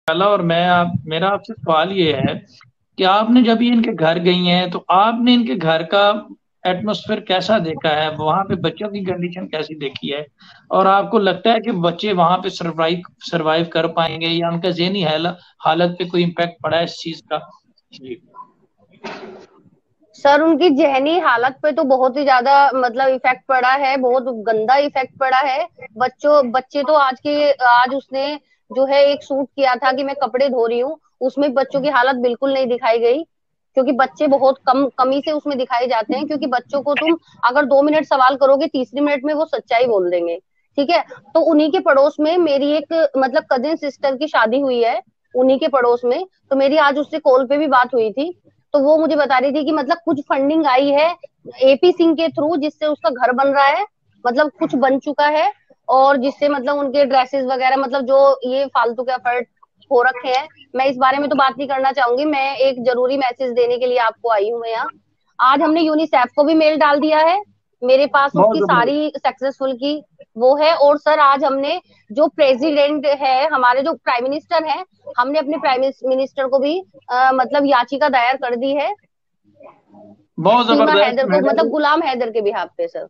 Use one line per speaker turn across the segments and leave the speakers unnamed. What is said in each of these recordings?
डाला। और मेरा आपसे सवाल ये है कि आपने जब ये इनके घर गई हैं तो आपने इनके घर का एटमॉस्फेयर कैसा देखा है, वहां पे बच्चों की कंडीशन कैसी देखी है, और आपको लगता है कि बच्चे वहां पे सरवाइव सरवाइव कर पाएंगे, या उनका ज़हनी हालत पे कोई इम्पैक्ट पड़ा है इस चीज का? जी।
सर उनकी जहनी हालत पे तो बहुत ही ज्यादा मतलब इफेक्ट पड़ा है, बहुत गंदा इफेक्ट पड़ा है। बच्चे तो आज उसने जो है एक शूट किया था कि मैं कपड़े धो रही हूँ, उसमें बच्चों की हालत बिल्कुल नहीं दिखाई गई। क्योंकि बच्चे बहुत कमी से उसमें दिखाए जाते हैं, क्योंकि बच्चों को तुम अगर 2 मिनट सवाल करोगे, तीसरी मिनट में वो सच्चाई बोल देंगे। ठीक है। तो उन्हीं के पड़ोस में मेरी एक मतलब कजिन सिस्टर की शादी हुई है, उन्हीं के पड़ोस में। तो मेरी आज उससे कॉल पे भी बात हुई थी। तो वो मुझे बता रही थी कि मतलब कुछ फंडिंग आई है एपी सिंह के थ्रू, जिससे उसका घर बन रहा है, मतलब कुछ बन चुका है। और जिससे मतलब उनके ड्रेसेस वगैरह, मतलब जो ये फालतू के एफर्ट हो रखे हैं। मैं इस बारे में तो बात नहीं करना चाहूंगी, मैं एक जरूरी मैसेज देने के लिए आपको आई हूँ मैं यहाँ। आज हमने यूनिसेफ को भी मेल डाल दिया है, मेरे पास
बहुत
उसकी
जबरदस्त।
सारी सक्सेसफुल की वो है। और सर आज हमने जो प्रेसिडेंट है, हमारे जो प्राइम मिनिस्टर है, हमने अपने प्राइम मिनिस्टर को भी मतलब याचिका दायर कर दी है,
बहुत
सीमा
जबरदस्त।
हैदर को,
मैंने
मतलब
भी
गुलाम हैदर के बिहाफ पे सर।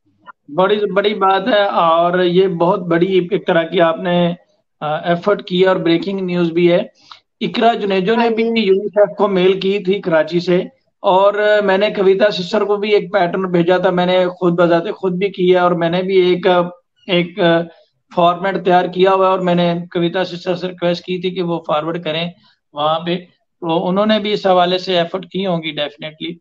बड़ी बड़ी बात है, और ये बहुत बड़ी एक तरह की आपने एफर्ट की है, और ब्रेकिंग न्यूज भी है। इकरा जुनेजो
हाँ
ने भी
जी।
यूनिसेफ को मेल की थी कराची से। और मैंने कविता सिस्टर को भी एक पैटर्न भेजा था, मैंने खुद बजाते खुद भी किया, और मैंने भी एक फॉर्मेट तैयार किया हुआ है, और मैंने कविता सिस्टर से रिक्वेस्ट की थी कि वो फॉरवर्ड करें वहां पे। तो उन्होंने भी इस हवाले से एफर्ट की होंगी डेफिनेटली।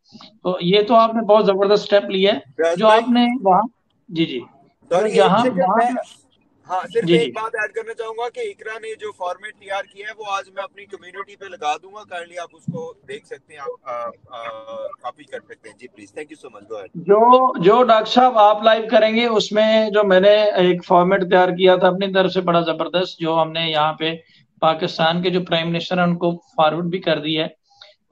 तो ये तो आपने बहुत जबरदस्त स्टेप लिया है
राज
जो
भाई,
आपने वहाँ। जी जी। जो
सॉरी एक
जहाँ
सेकंड
वहाँ
मैं,
पे।
हाँ सिर्फ
जी
एक
जी।
बात ऐड करना चाहूंगा कि इकरा ने जो फॉर्मेट तैयार किया है वो आज मैं अपनी कम्युनिटी पे लगा दूंगा, काइंडली आप उसको देख सकते हैं, आप कॉपी कर सकते हैं। जी please, thank you so much, go ahead.
जो जो डॉक्टर साहब आप लाइव करेंगे उसमें जो मैंने एक फॉर्मेट तैयार किया था अपनी तरफ से बड़ा जबरदस्त, जो हमने यहाँ पे पाकिस्तान के जो प्राइम मिनिस्टर हैं उनको फॉरवर्ड भी कर दिया है,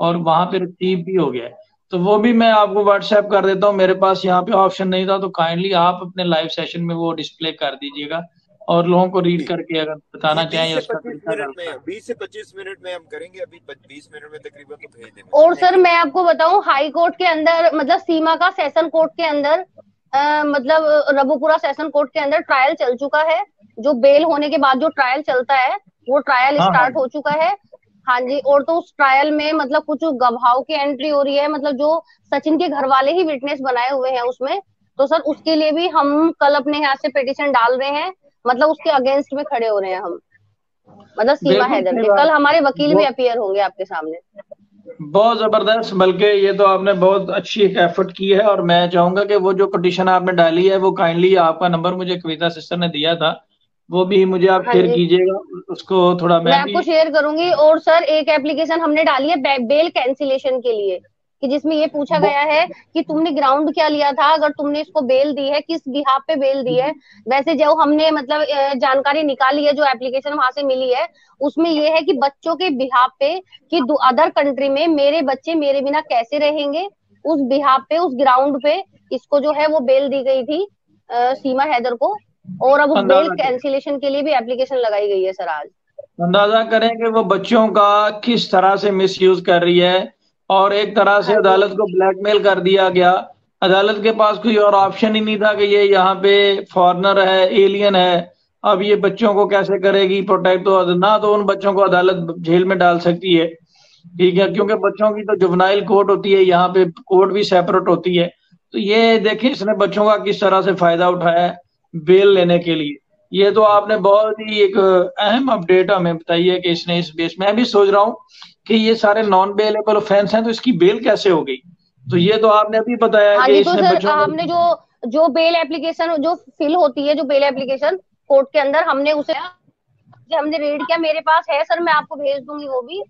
और वहां पे रिसीव भी हो गया है। तो वो भी मैं आपको व्हाट्सएप कर देता हूँ, मेरे पास यहाँ पे ऑप्शन नहीं था, तो काइंडली आप अपने लाइव सेशन में वो डिस्प्ले कर दीजिएगा, और लोगों को रीड
जी
करके अगर
जी,
बताना चाहें
20
या
से
उसका
25
तरीका
मिनट
करना है।
में 20 से 25 मिनट में हम करेंगे, अभी 20 मिनट में तकरीबन तो भेज देंगे सर,
और
थैंक
सर
यू।
मैं आपको बताऊं, हाई कोर्ट के अंदर मतलब सीमा का सेशन कोर्ट के अंदर मतलब रबुपुरा सेशन कोर्ट के अंदर ट्रायल चल चुका है। जो बेल होने के बाद जो ट्रायल चलता है, वो ट्रायल
हाँ हाँ।
स्टार्ट हो चुका है। हाँ जी। और तो उस ट्रायल में मतलब कुछ गवाहों की एंट्री हो रही है, मतलब जो सचिन के घर वाले ही विटनेस बनाए हुए हैं उसमें। तो सर उसके लिए भी हम कल अपने यहाँ से पिटिशन डाल रहे हैं, मतलब उसके अगेंस्ट में खड़े हो रहे हैं हम, मतलब सीमा
बिल्कुल
हैदर
सही
के। कल
बात।
हमारे वकील भी
वो
अपीयर होंगे आपके सामने।
बहुत जबरदस्त, बल्कि ये तो आपने बहुत अच्छी एक एफर्ट की है, और मैं चाहूंगा कि वो जो पिटीशन आपने डाली है वो काइंडली, आपका नंबर मुझे कविता सिस्टर ने दिया था, वो भी मुझे आप
हाँ
शेयर
जी,
कीजिएगा। उसको थोड़ा
मैं
मैं भी।
आपको शेयर करूंगी। और सर एक एप्लीकेशन हमने डाली है बेल कैंसिलेशन के लिए, कि जिसमें ये पूछा
वो
गया है कि तुमने ग्राउंड क्या लिया था, अगर तुमने इसको बेल दी है किस बिहाफ पे बेल दी है। वैसे जो हमने मतलब जानकारी निकाली है, जो एप्लीकेशन वहां से मिली है, उसमें ये है कि बच्चों के बिहाफ पे, कि अदर कंट्री में मेरे बच्चे मेरे बिना कैसे रहेंगे, उस बिहाफ पे, उस ग्राउंड पे इसको जो है वो बेल दी गई थी सीमा हैदर को। और अब उस बेल
अंदाजा करें,
कैंसिलेशन के लिए भी एप्लीकेशन लगाई गई है सर आज।
अंदाजा करें कि वो बच्चों का किस तरह से मिसयूज कर रही है, और एक तरह से
हाँ जी।
अदालत को ब्लैकमेल कर दिया गया। अदालत के पास कोई और ऑप्शन ही नहीं था कि ये यहाँ पे फॉरेनर है, एलियन है, अब ये बच्चों को कैसे करेगी प्रोटेक्ट? तो ना तो उन बच्चों को अदालत जेल में डाल सकती है, ठीक है, क्योंकि बच्चों की तो जुवेनाइल कोर्ट होती है, यहाँ पे कोर्ट भी सेपरेट होती है। तो ये देखें इसने बच्चों का किस तरह से फायदा उठाया है बेल लेने के लिए। ये तो आपने बहुत ही एक अहम अपडेट हमें बताई है कि इसने इस बेस, मैं भी सोच रहा हूँ कि ये सारे नॉन बेलेबल ऑफेंस हैं, तो इसकी बेल कैसे हो गई? तो ये तो आपने अभी बताया
हाँ
कि
जी। तो
इसने
सर
बच्चों
हमने
को।
जो जो बेल एप्लीकेशन जो फिल होती है, जो बेल एप्लीकेशन कोर्ट के अंदर, हमने उसे जो हमने रीड किया, मेरे पास है सर, मैं आपको भेज दूंगी वो भी।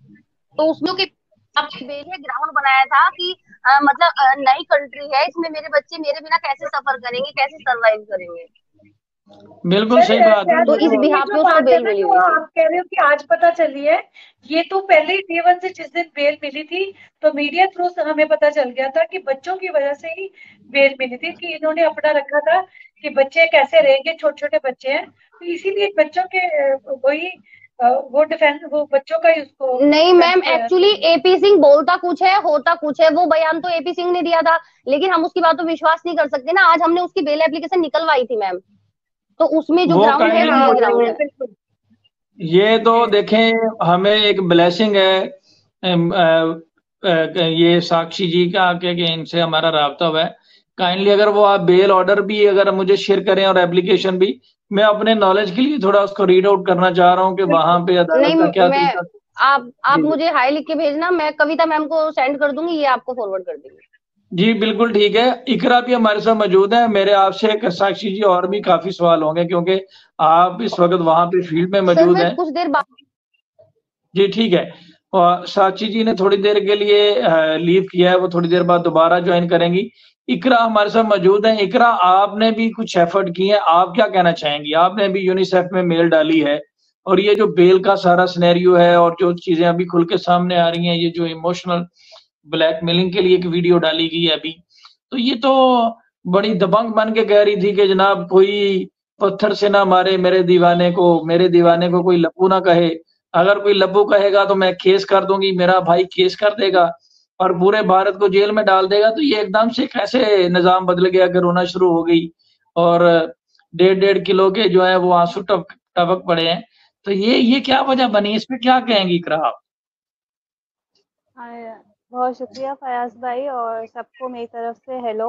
तो उसमें की आपकी बेल है, ग्राउंड बनाया था कि मतलब नई कंट्री है, इसमें मेरे बच्चे मेरे बिना कैसे सफर करेंगे, कैसे सरवाइव करेंगे।
बिल्कुल
सर
सही बात है
फैज
तो
भाई,
इस
देखो।
ये
बिहाफ
जो
पे उसको
बात है
बेल
ना
मिली
जो
हुई थी।
आप कह रहे हो कि आज पता चली है, ये तो पहले ही डे वन से जिस दिन बेल मिली थी, तो मीडिया थ्रू हमें पता चल गया था कि बच्चों की वजह से ही बेल मिली थी, कि इन्होंने अपना रखा था कि बच्चे कैसे रहेंगे, छोटे छोटे बच्चे हैं, तो इसीलिए बच्चों के वही वो बच्चों का ही उसको
नहीं ma'am,
defend
actually AP Singh बोलता कुछ है होता कुछ है। वो बयान तो एपी सिंह ने दिया था, लेकिन हम उसकी बात पर विश्वास नहीं कर सकते ना। आज हमने उसकी बेल एप्लीकेशन निकलवाई थी मैम, तो उसमें जो
वो
ग्राउंड है
काइंडली
वो ये
मुझे,
ग्राउंड है।
बिल्कुल।
ये तो देखें, हमें एक ब्लेसिंग है, ये साक्षी जी का आके कि इनसे हमारा राब्ता हुआ है। काइंडली अगर वो आप बेल ऑर्डर भी अगर मुझे शेयर करें और एप्लीकेशन भी, मैं अपने नॉलेज के लिए थोड़ा उसको रीड आउट करना चाह रहा हूँ कि वहां पे
नहीं
अदालत का क्या
मैं,
तरीका।
आप
जी जी
मुझे हाई लिख के भेजना, मैं कविता मैम को सेंड कर दूंगी, ये आपको फॉरवर्ड कर देंगे।
जी, बिल्कुल ठीक है। इकरा भी हमारे साथ मौजूद है। मेरे आपसे साक्षी जी और भी काफी सवाल होंगे, क्योंकि आप इस वक्त वहां पे फील्ड में
सर
मौजूद
मैं
हैं।
कुछ देर बाद,
जी ठीक है। और साक्षी जी ने थोड़ी देर के लिए लीव किया है, वो थोड़ी देर बाद दोबारा ज्वाइन करेंगी। इकरा हमारे साथ मौजूद है। इकरा, आपने भी कुछ एफर्ट किए हैं, आप क्या कहना चाहेंगी? आपने भी यूनिसेफ में मेल डाली है, और ये जो बेल का सारा सिनेरियो है और जो चीजें अभी खुल के सामने आ रही हैं, ये जो इमोशनल ब्लैकमेलिंग के लिए एक वीडियो डाली गई है अभी, तो ये तो बड़ी दबंग बन के कह रही थी कि जनाब कोई पत्थर से ना मारे मेरे दीवाने को कोई लप्पू ना कहे। अगर कोई लप्पू कहेगा तो मैं केस कर दूंगी, मेरा भाई केस कर देगा और पूरे भारत को जेल में डाल देगा। तो ये एकदम से कैसे निजाम बदल गया कि रोना शुरू हो गई, और 1.5 किलो के जो है वो आंसू टपक पड़े हैं। तो ये क्या वजह बनी, इस पे क्या कहेंगी इकरा आप?
बहुत शुक्रिया फयाज भाई, और सबको मेरी तरफ से हेलो।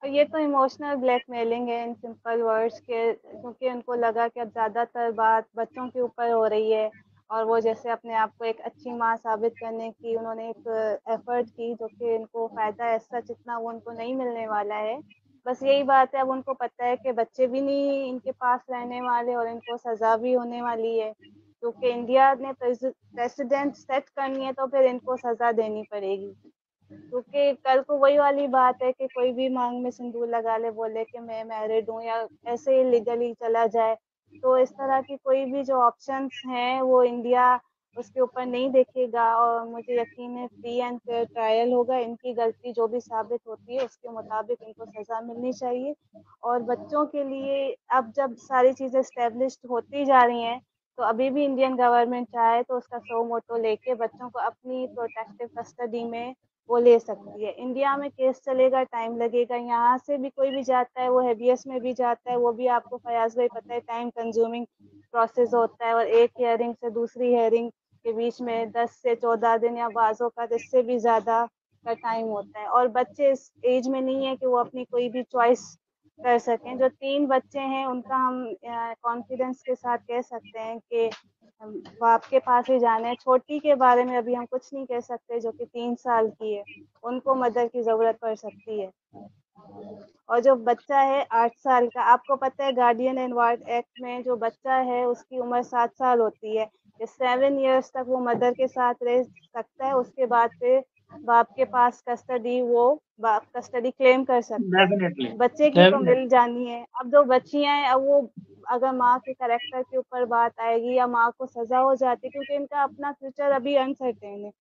और ये तो इमोशनल ब्लैकमेलिंग है इन सिंपल वर्ड्स के, क्योंकि उनको लगा कि अब ज़्यादातर बात बच्चों के ऊपर हो रही है, और वो जैसे अपने आप को एक अच्छी माँ साबित करने की उन्होंने एक एफर्ट की, जो कि इनको फ़ायदा ऐसा जितना वो उनको नहीं मिलने वाला है। बस यही बात है, अब उनको पता है कि बच्चे भी नहीं इनके पास रहने वाले और इनको सज़ा भी होने वाली है, क्योंकि इंडिया ने प्रेसिडेंट सेट करनी है तो फिर इनको सज़ा देनी पड़ेगी। क्योंकि कल को वही वाली बात है कि कोई भी मांग में सिंदूर लगा ले, बोले कि मैं मैरिड हूँ, या ऐसे ही लीगली चला जाए, तो इस तरह की कोई भी जो ऑप्शंस हैं वो इंडिया उसके ऊपर नहीं देखेगा। और मुझे यकीन है फ्री एंड फेयर ट्रायल होगा, इनकी गलती जो भी साबित होती है उसके मुताबिक इनको सज़ा मिलनी चाहिए। और बच्चों के लिए अब जब सारी चीज़ें स्टेब्लिश्ड होती जा रही हैं, तो अभी भी इंडियन गवर्नमेंट चाहे तो उसका सो मोटो लेके बच्चों को अपनी प्रोटेक्टिव कस्टडी में वो ले सकती है। इंडिया में केस चलेगा, टाइम लगेगा। यहाँ से भी कोई भी जाता है, वो हेबियस में भी जाता है, वो भी आपको फयाज भाई पता है टाइम कंज्यूमिंग प्रोसेस होता है, और एक हियरिंग से दूसरी हियरिंग के बीच में 10 से 14 दिन या बाज़ों का इससे भी ज़्यादा का टाइम होता है। और बच्चे इस एज में नहीं है कि वो अपनी कोई भी चॉइस कर सकें। जो 3 बच्चे हैं उनका हम कॉन्फिडेंस के साथ कह सकते हैं कि बाप के पास ही जाना है। छोटी के बारे में अभी हम कुछ नहीं कह सकते, जो कि 3 साल की है, उनको मदर की ज़रूरत पड़ सकती है। और जो बच्चा है 8 साल का, आपको पता है गार्डियन एंड वार्ड एक्ट में जो बच्चा है उसकी उम्र 7 साल होती है। 7 ईयर्स तक वो मदर के साथ रह सकता है, उसके बाद फिर बाप के पास कस्टडी, वो बाप कस्टडी क्लेम कर सकता है।
डेफिनेटली
बच्चे की तो
डेफिनेटली।
मिल जानी है। अब जो बच्चियां हैं, अब वो अगर माँ के कैरेक्टर के ऊपर बात आएगी या माँ को सजा हो जाती है, क्योंकि इनका अपना फ्यूचर अभी अनसर्टेन है।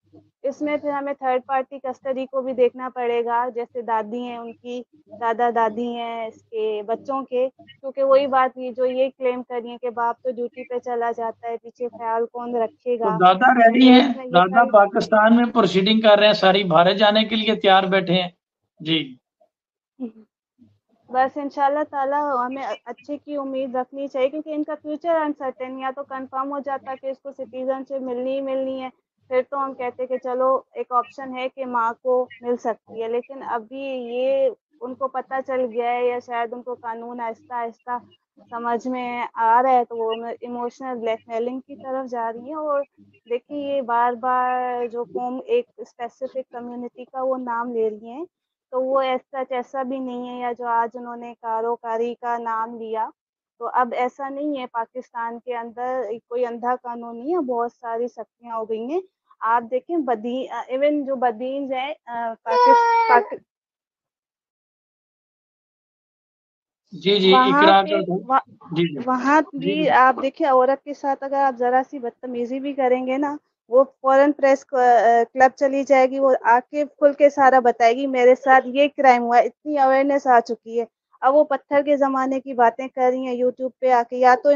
इसमें फिर हमें थर्ड पार्टी कस्टडी को भी देखना पड़ेगा, जैसे दादी हैं उनकी, दादा दादी हैं इसके बच्चों के, क्योंकि वही बात ये जो ये क्लेम कर रही है कि बाप तो ड्यूटी पे चला जाता है, पीछे ख्याल कौन
तो
रखेगा।
दादा रेडी
तो
हैं,
इसमें ये
दादा
सारी
पाकिस्तान में प्रोसीडिंग कर रहे हैं, सारी भारत जाने के लिए तैयार बैठे हैं। जी
बस इंशाल्लाह ताला हमें अच्छे की उम्मीद रखनी चाहिए, क्योंकि इनका फ्यूचर अनसर्टेन, या तो कंफर्म हो जाता कि इसको सिटीजनशिप मिलनी ही मिलनी है, फिर तो हम कहते कि चलो एक ऑप्शन है कि माँ को मिल सकती है। लेकिन अभी ये उनको पता चल गया है, या शायद उनको कानून आहिस्ता आहिस्ता समझ में आ रहा है, तो वो इमोशनल ब्लैकमेलिंग की तरफ जा रही है। और देखिए ये बार बार जो कौम एक स्पेसिफिक कम्युनिटी का वो नाम ले रही हैं, तो वो ऐसा भी नहीं है, या जो आज उन्होंने कारोकारी का नाम लिया, तो अब ऐसा नहीं है। पाकिस्तान के अंदर कोई अंधा कानून नहीं है, बहुत सारी सख्तियां हो गई हैं। आप देखें बदी इवन जो बदीन है पाकिस्तान,
जी जी,
वहाँ
इकरा
पे
कर दो। जी जी
वहाँ
जी
भी आप देखिए औरत के साथ अगर आप जरा सी बदतमीजी भी करेंगे ना, वो फॉरेन प्रेस क्लब चली जाएगी, वो आके खुल के सारा बताएगी मेरे साथ ये क्राइम हुआ। इतनी अवेयरनेस आ चुकी है। अब वो पत्थर के जमाने की बातें कर रही हैं यूट्यूब पे आके, या तो